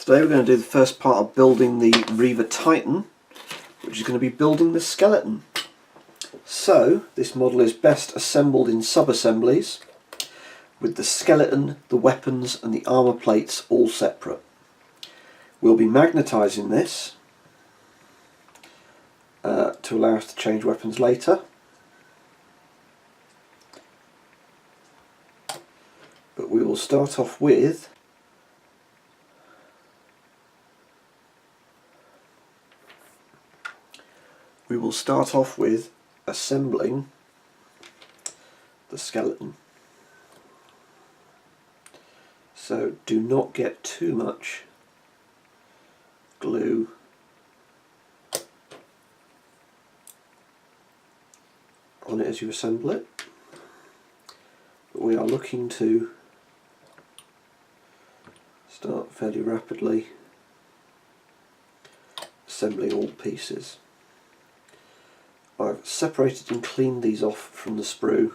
Today we're going to do the first part of building the Reaver Titan, which is going to be building the skeleton. So this model is best assembled in sub-assemblies, with the skeleton, the weapons and the armour plates all separate. We'll be magnetising this to allow us to change weapons later. But we will start off with assembling the skeleton. So do not get too much glue on it as you assemble it, but we are looking to start fairly rapidly assembling all pieces. I've separated and cleaned these off from the sprue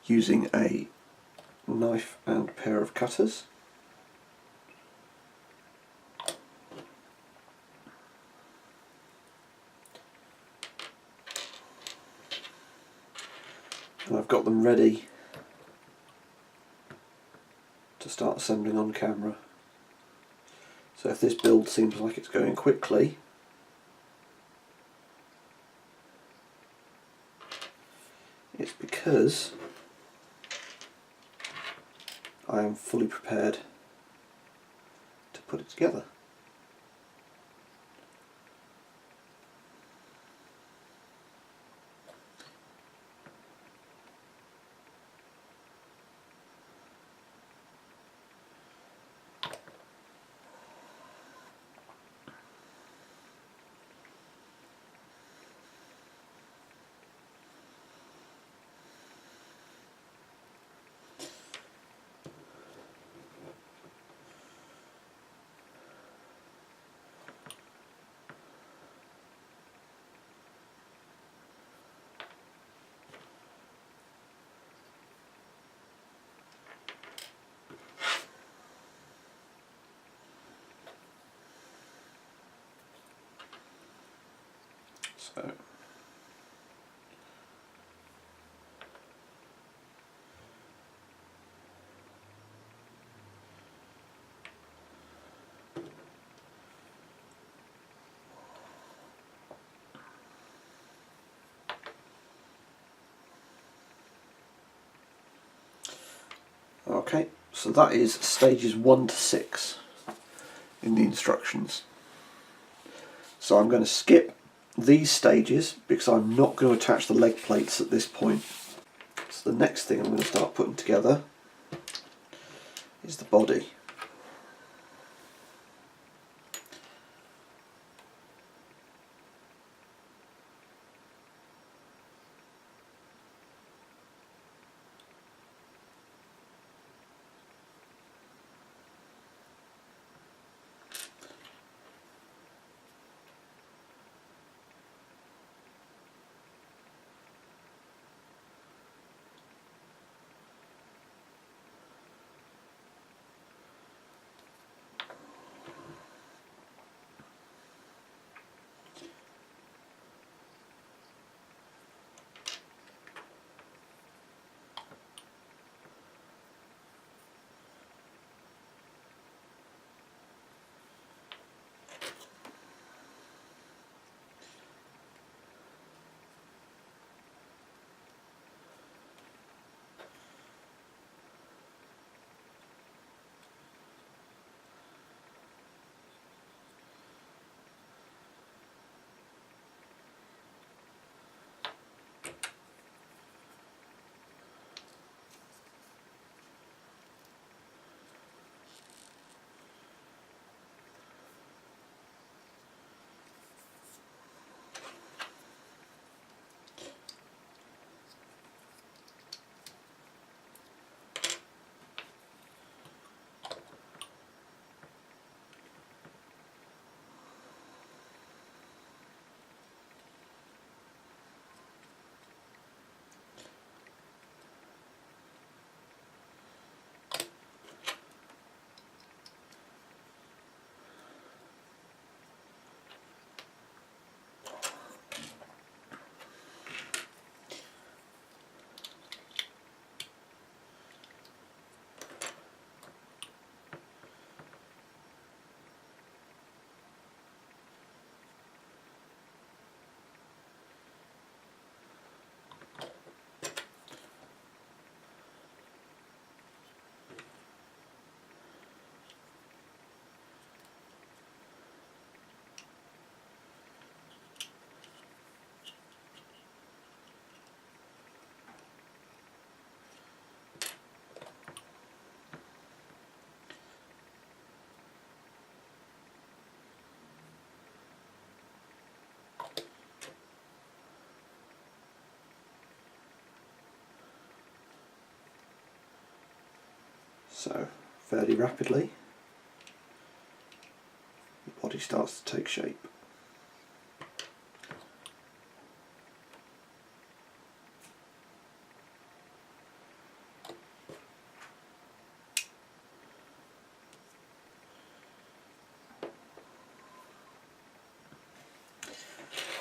using a knife and pair of cutters. And I've got them ready to start assembling on camera. So if this build seems like it's going quickly, it's because I am fully prepared to put it together. So okay, so that is stages 1 to 6 in the instructions. So I'm going to skip these stages because I'm not going to attach the leg plates at this point. So the next thing I'm going to start putting together is the body. So fairly rapidly the body starts to take shape.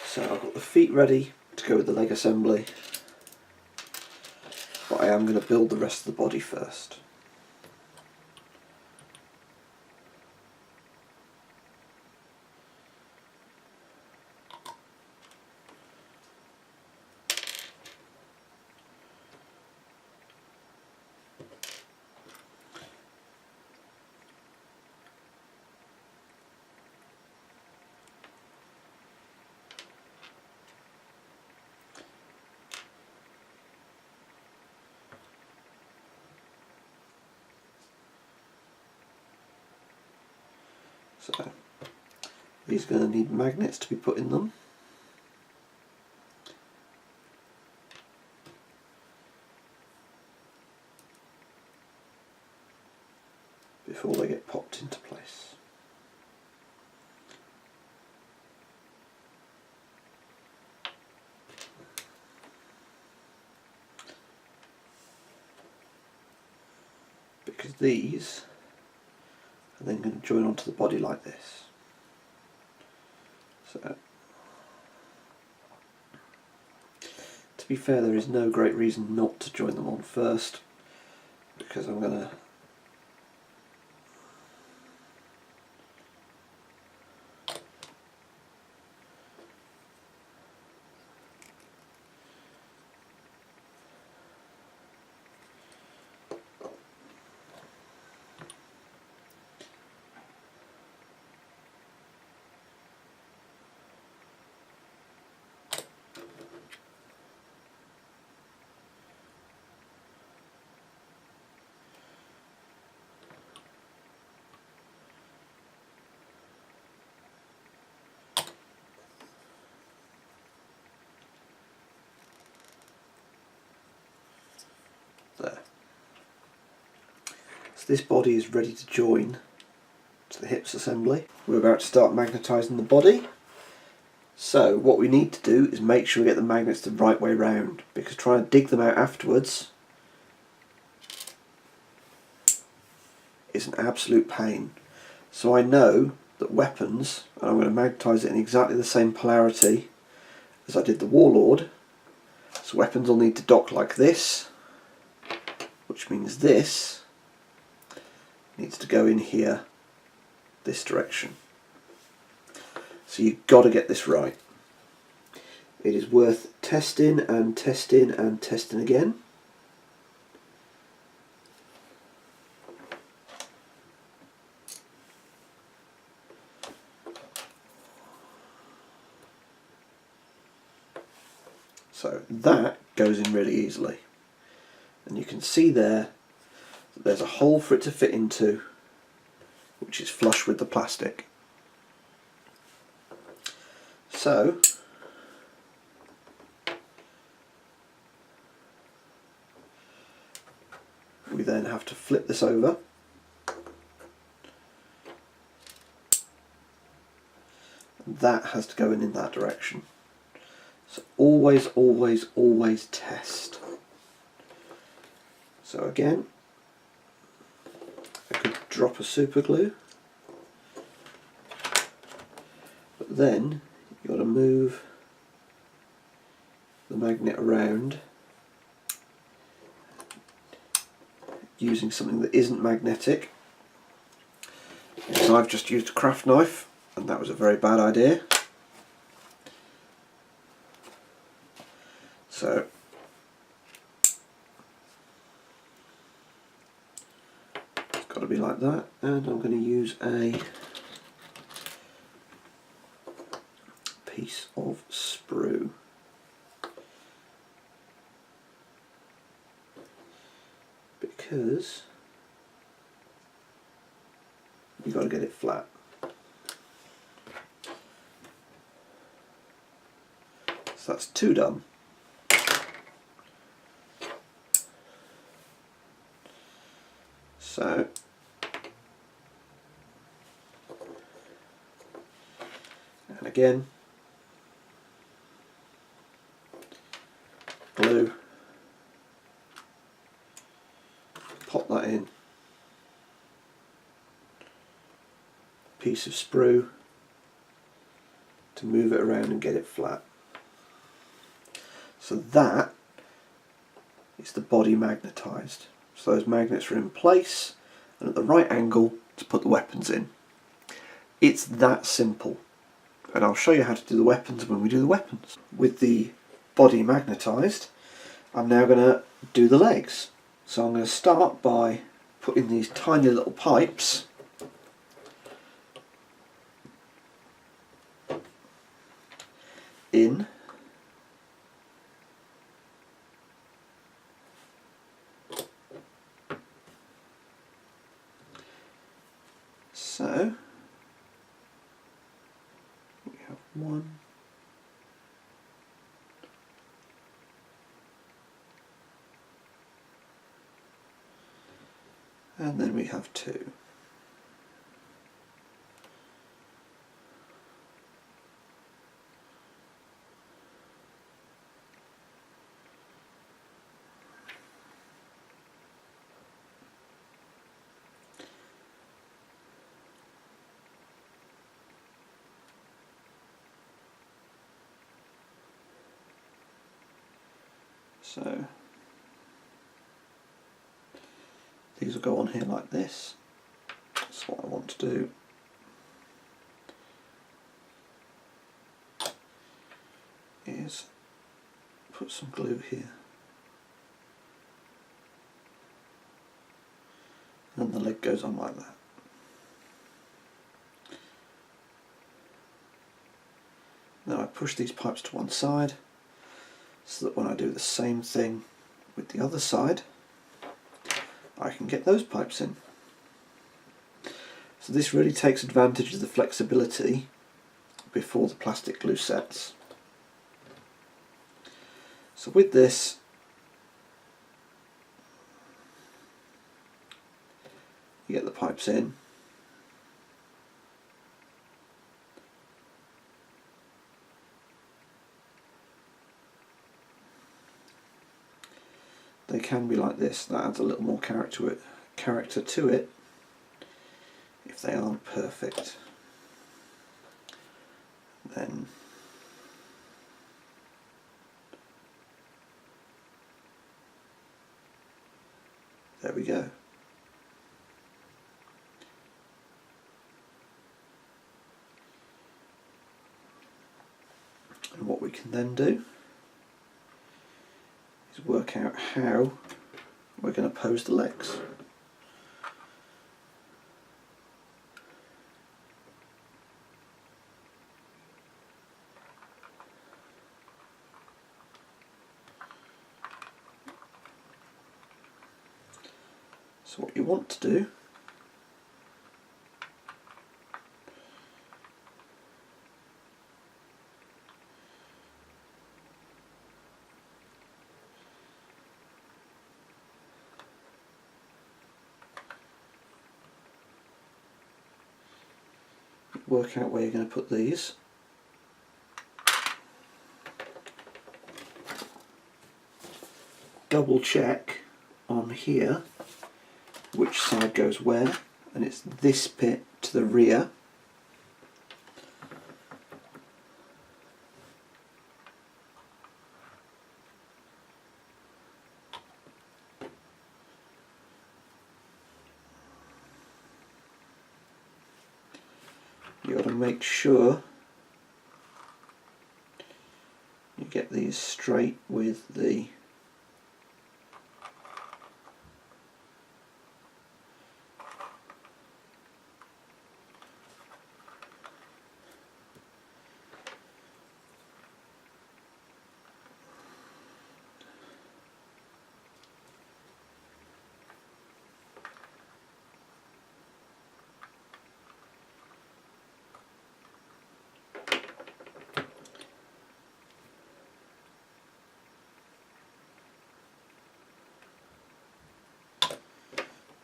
So I've got the feet ready to go with the leg assembly, but I am going to build the rest of the body first. So these are going to need magnets to be put in them. Before they get popped into place. Because these are then going to join onto the body like this. So, to be fair, there is no great reason not to join them on first, because I'm going to there. So this body is ready to join to the hips assembly. We're about to start magnetising the body. So what we need to do is make sure we get the magnets the right way round, because trying to dig them out afterwards is an absolute pain. So I know that weapons, and I'm going to magnetise it in exactly the same polarity as I did the Warlord, so weapons will need to dock like this, which means this needs to go in here this direction. So you've got to get this right. It is worth testing and testing and testing again. So that goes in really easily. And you can see there that there's a hole for it to fit into, which is flush with the plastic. So we then have to flip this over. That has to go in that direction. So always, always, always test. So again, I could drop a super glue, but then you've got to move the magnet around using something that isn't magnetic. So I've just used a craft knife, and that was a very bad idea. So it's got to be like that, and I'm going to use a piece of sprue. Because you've got to get it flat. So that's two done. So and again glue, pop that in, piece of sprue to move it around and get it flat. So that is the body magnetised. So those magnets are in place and at the right angle to put the weapons in. It's that simple, and I'll show you how to do the weapons when we do the weapons. With the body magnetised, I'm now going to do the legs. So I'm going to start by putting these tiny little pipes in. So we have one, and then we have two. So these will go on here like this. That's what I want to do. Is put some glue here. And the leg goes on like that. Now I push these pipes to one side so that when I do the same thing with the other side, I can get those pipes in. So this really takes advantage of the flexibility before the plastic glue sets. So with this, you get the pipes in. They can be like this. That adds a little more character to it if they aren't perfect. Then there we go. And what we can then do is work out how we're going to pose the legs. So what you want to do work out where you're going to put these. Double check on here which side goes where, and it's this bit to the rear. You got to make sure you get these straight with the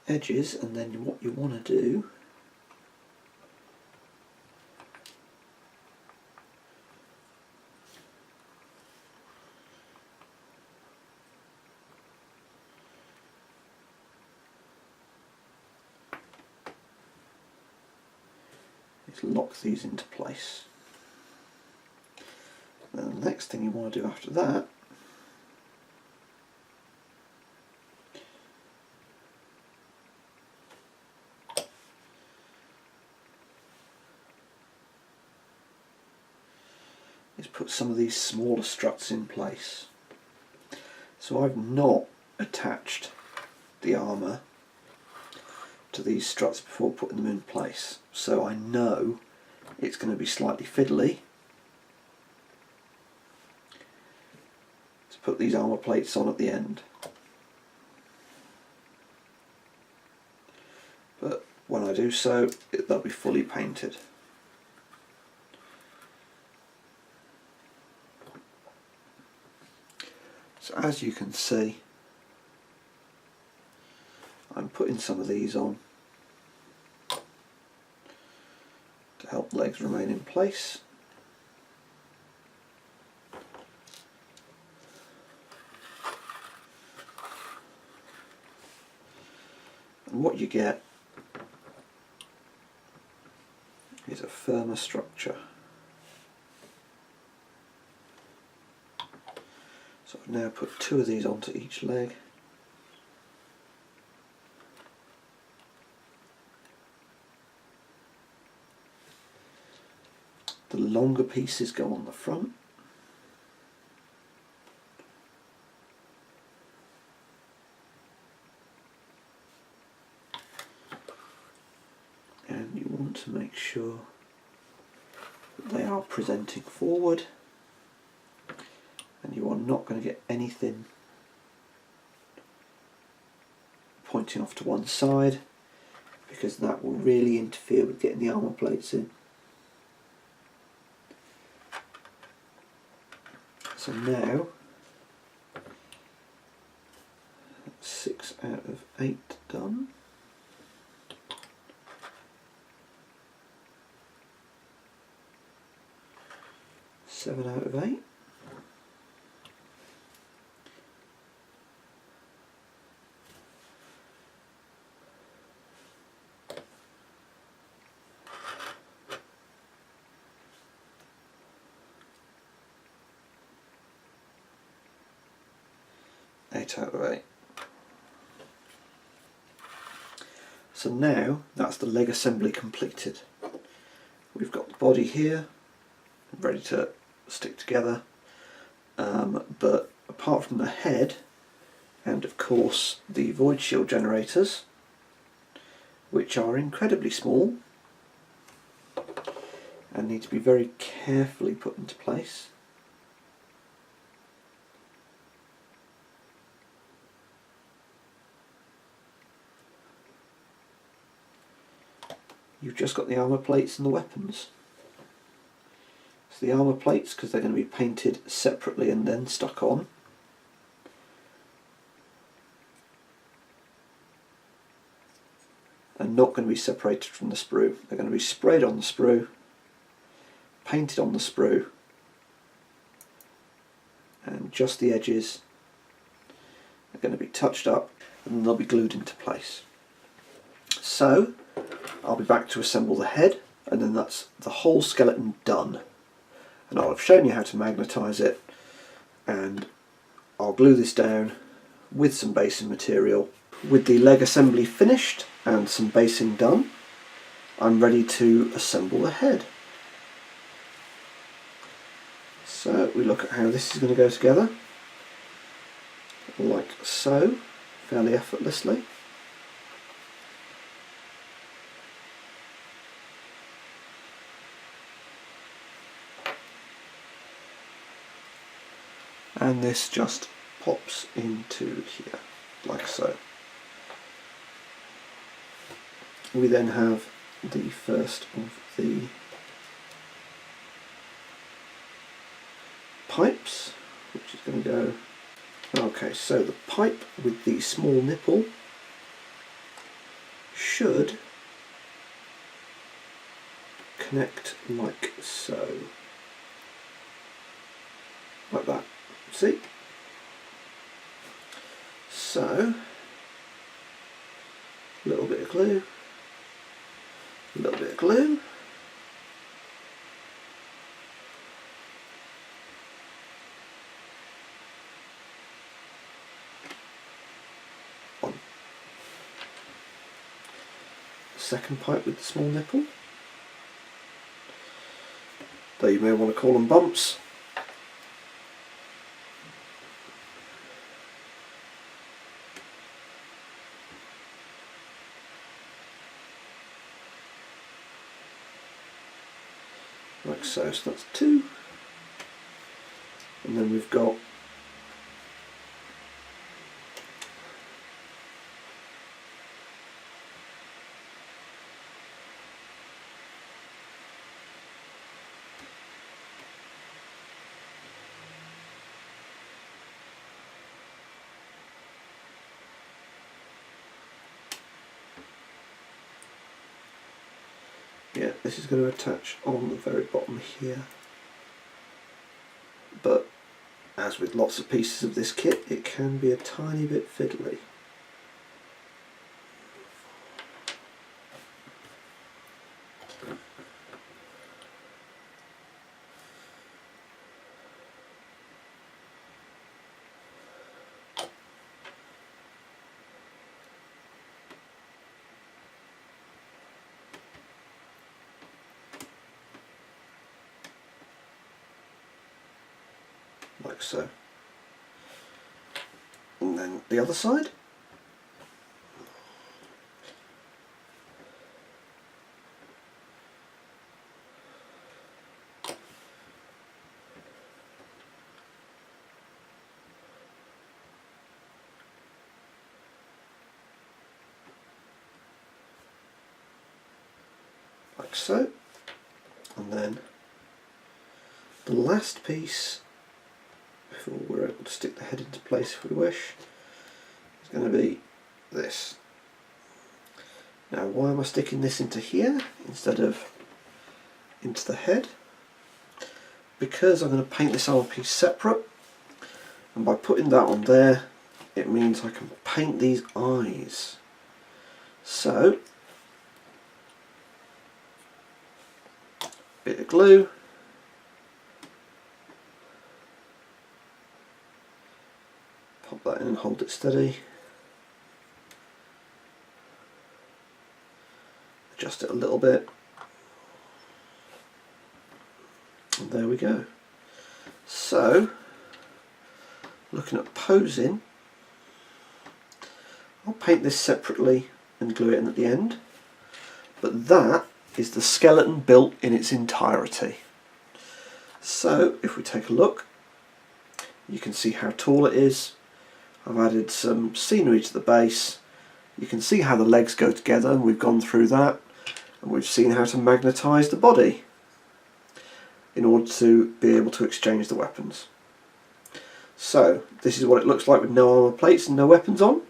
edges, and then what you want to do is lock these into place. Then the next thing you want to do after that is put some of these smaller struts in place. So I've not attached the armour to these struts before putting them in place, so I know it's going to be slightly fiddly to put these armour plates on at the end. But when I do so, they'll be fully painted. So as you can see, I'm putting some of these on to help the legs remain in place. And what you get is a firmer structure. So I've now put 2 of these onto each leg. The longer pieces go on the front. And you want to make sure that they are presenting forward. And you are not going to get anything pointing off to one side, because that will really interfere with getting the armour plates in. So now, that's 6 out of 8 done. Seven out of 8. Out of 8. So now that's the leg assembly completed. We've got the body here ready to stick together, but apart from the head and of course the void shield generators, which are incredibly small and need to be very carefully put into place, you've just got the armour plates and the weapons. So the armour plates, because they're going to be painted separately and then stuck on, are not going to be separated from the sprue. They're going to be sprayed on the sprue, painted on the sprue, and just the edges are going to be touched up and then they'll be glued into place. So I'll be back to assemble the head, and then that's the whole skeleton done. And I'll have shown you how to magnetise it, and I'll glue this down with some basing material. With the leg assembly finished and some basing done, I'm ready to assemble the head. So we look at how this is going to go together, like so, fairly effortlessly. And this just pops into here, like so. We then have the first of the pipes, which is going to go... Okay, so the pipe with the small nipple should connect like so. Like that. See? So, a little bit of glue, a little bit of glue, one. Second pipe with the small nipple, though you may want to call them bumps. Like so, so that's 2, and then we've got this is going to attach on the very bottom here, but as with lots of pieces of this kit, it can be a tiny bit fiddly. Like so. And then the other side. Like so. And then the last piece, before we're able to stick the head into place if we wish, is going to be this. Now, why am I sticking this into here instead of into the head? Because I'm going to paint this armor piece separate, and by putting that on there, it means I can paint these eyes. So, bit of glue. Pop that in and hold it steady. Adjust it a little bit. And there we go. So, looking at posing, I'll paint this separately and glue it in at the end. But that is the skeleton built in its entirety. So, if we take a look, you can see how tall it is. I've added some scenery to the base. You can see how the legs go together, and we've gone through that, and we've seen how to magnetise the body in order to be able to exchange the weapons. So this is what it looks like with no armour plates and no weapons on.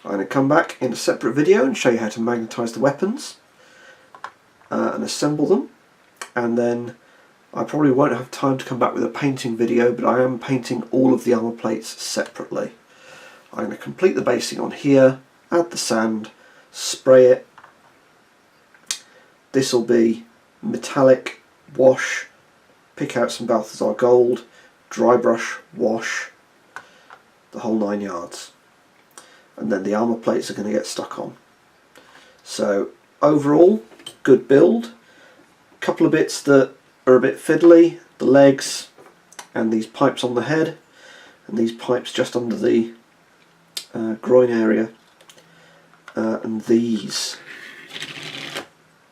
I'm going to come back in a separate video and show you how to magnetise the weapons and assemble them, and then I probably won't have time to come back with a painting video, but I am painting all of the armour plates separately. I'm going to complete the basing on here, add the sand, spray it. This will be metallic, wash, pick out some Balthazar gold, dry brush, wash, the whole 9 yards. And then the armour plates are going to get stuck on. So overall, good build. A couple of bits that are a bit fiddly, the legs and these pipes on the head, and these pipes just under the groin area, and these.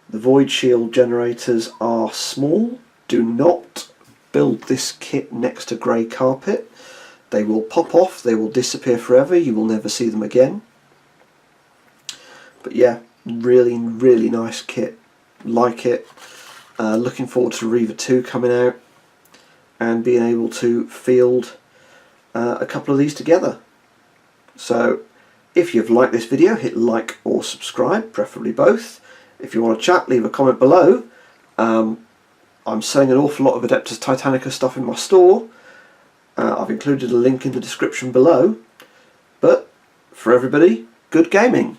The void shield generators are small. Do not build this kit next to grey carpet. They will pop off, they will disappear forever, you will never see them again. But yeah, really, really nice kit. Like it. Looking forward to Reaver 2 coming out and being able to field a couple of these together. So If you've liked this video, hit like or subscribe, preferably both. If you want to chat, leave a comment below. I'm selling an awful lot of Adeptus Titanicus stuff in my store. I've included a link in the description below. But for everybody, good gaming!